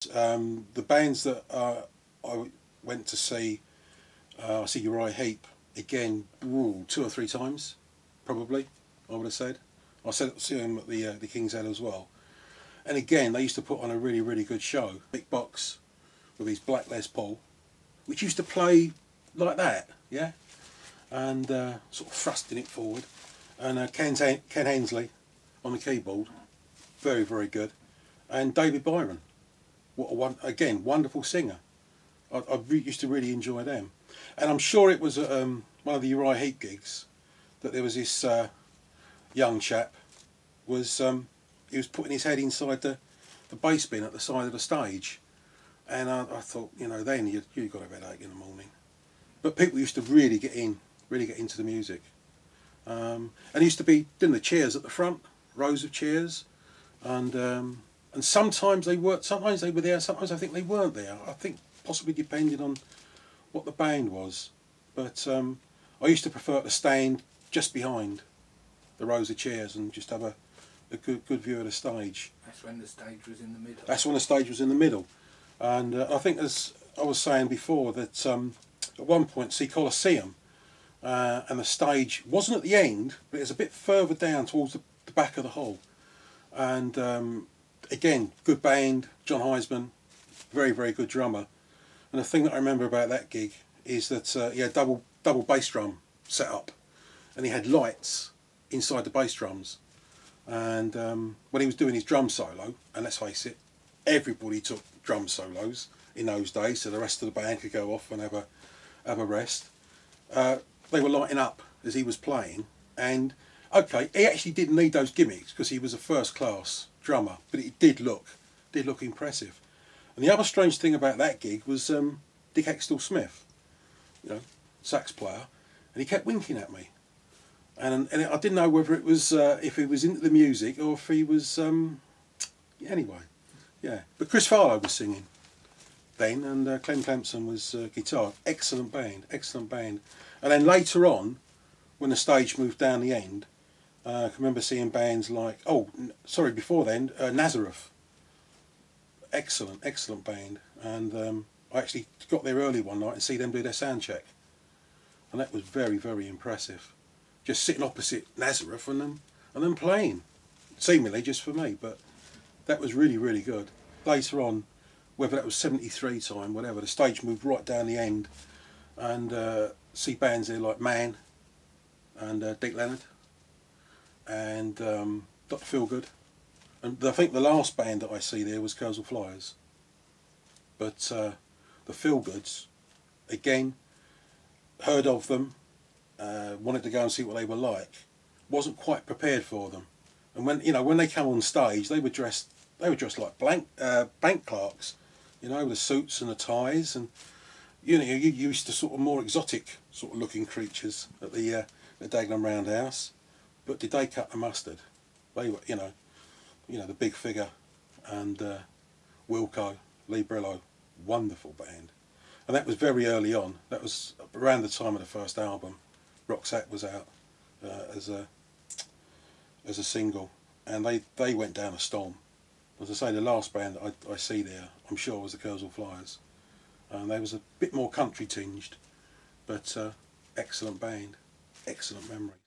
The bands that I went to see, I see Uriah Heep again, two or three times, probably. I would have said. I see him at the King's Head as well. And again, they used to put on a really good show. Big box with his black Les Paul, which used to play like that, yeah, and sort of thrusting it forward. And Ken Hensley on the keyboard, very good, and David Byron. What a again, wonderful singer. I used to really enjoy them, and I'm sure it was at one of the Uriah Heep gigs that there was this young chap he was putting his head inside the bass bin at the side of the stage, and I thought, you know, then you've got a headache in the morning. But people used to really get into the music, and it used to be doing the chairs at the front, rows of chairs, and sometimes they were there, sometimes I think they weren't there. I think possibly depending on what the band was, but I used to prefer to stand just behind the rows of chairs and just have a good view of the stage. That's when the stage was in the middle. That's when the stage was in the middle, and I think, as I was saying before, that at one point, see Colosseum, and the stage wasn't at the end, but it was a bit further down towards the back of the hall, and again, good band, John Heisman, very good drummer. And the thing that I remember about that gig is that he had double bass drum set up, and he had lights inside the bass drums. And when he was doing his drum solo, and let's face it, everybody took drum solos in those days, so the rest of the band could go off and have a rest. They were lighting up as he was playing, and okay, he actually didn't need those gimmicks because he was a first-class drummer, but it did look impressive. And the other strange thing about that gig was Dick Extall-Smith, you know, sax player, and he kept winking at me, and I didn't know whether it was if he was into the music or if he was anyway, yeah. But Chris Farlow was singing then, and Clem Clemson was guitar. Excellent band. And then later on, when the stage moved down the end, I can remember seeing bands like, before then, Nazareth. Excellent band, and I actually got there early one night and see them do their sound check, and that was very impressive. Just sitting opposite Nazareth and then playing, seemingly just for me, but that was really good. Later on, whether that was 73 time, whatever, the stage moved right down the end, and see bands there like Man and Dick Leonard and Dr Feelgood. And I think the last band that I see there was Curzon Flyers. But the Feelgoods, again, heard of them, wanted to go and see what they were like, wasn't quite prepared for them. And when they come on stage, they were dressed like bank clerks, you know, with the suits and the ties, and you used to sort of more exotic sort of looking creatures at the Dagenham Roundhouse. But did they cut the mustard? They were, you know, the big figure, and Wilco, Lee Brillo, wonderful band. And that was very early on. That was around the time of the first album. Roxette was out as a single, and they went down a storm. As I say, the last band that I see there, I'm sure, was the Curzon Flyers, and they was a bit more country tinged, but excellent band, excellent memory.